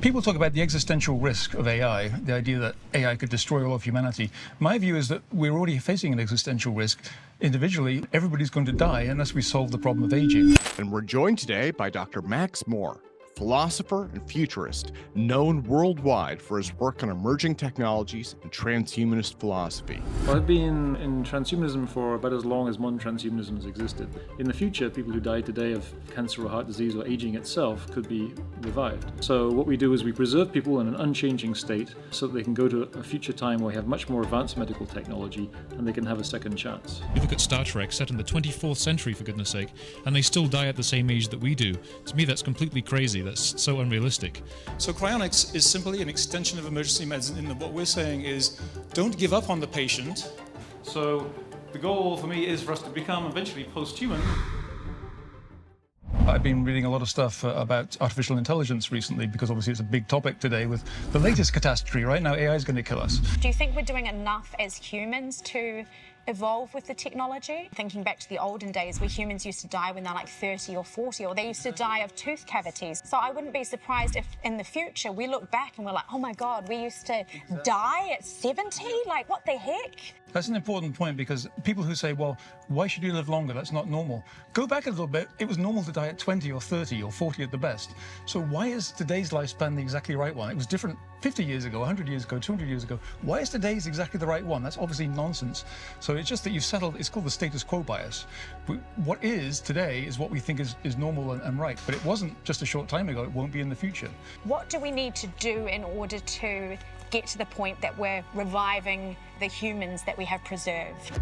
People talk about the existential risk of AI, the idea that AI could destroy all of humanity. My view is that we're already facing an existential risk. Individually, everybody's going to die unless we solve the problem of aging. And we're joined today by Dr. Max Moore, philosopher and futurist, known worldwide for his work on emerging technologies and transhumanist philosophy. Well, I've been in transhumanism for about as long as modern transhumanism has existed. In the future, people who die today of cancer or heart disease or aging itself could be revived. So what we do is we preserve people in an unchanging state so that they can go to a future time where we have much more advanced medical technology and they can have a second chance. You look at Star Trek, set in the 24th century, for goodness sake, and they still die at the same age that we do. To me, that's completely crazy. That's so unrealistic. So cryonics is simply an extension of emergency medicine in that what we're saying is don't give up on the patient. So the goal for me is for us to become eventually post-human. I've been reading a lot of stuff about artificial intelligence recently because obviously it's a big topic today with the latest catastrophe. Right now, AI is going to kill us. Do you think we're doing enough as humans to evolve with the technology? Thinking back to the olden days where humans used to die when they're like 30 or 40, or they used to die of tooth cavities. So I wouldn't be surprised if in the future we look back and we're like, oh my God, we used to die at 70? Like, what the heck? That's an important point because people who say, well, why should you live longer? That's not normal. Go back a little bit. It was normal to die at 20 or 30 or 40 at the best. So why is today's lifespan the exactly right one? It was different 50 years ago, 100 years ago, 200 years ago. Why is today's exactly the right one? That's obviously nonsense. So it's just that you've settled, it's called the status quo bias. What is today is what we think is normal and right. But it wasn't just a short time ago. It won't be in the future. What do we need to do in order to get to the point that we're reviving the humans that we have preserved?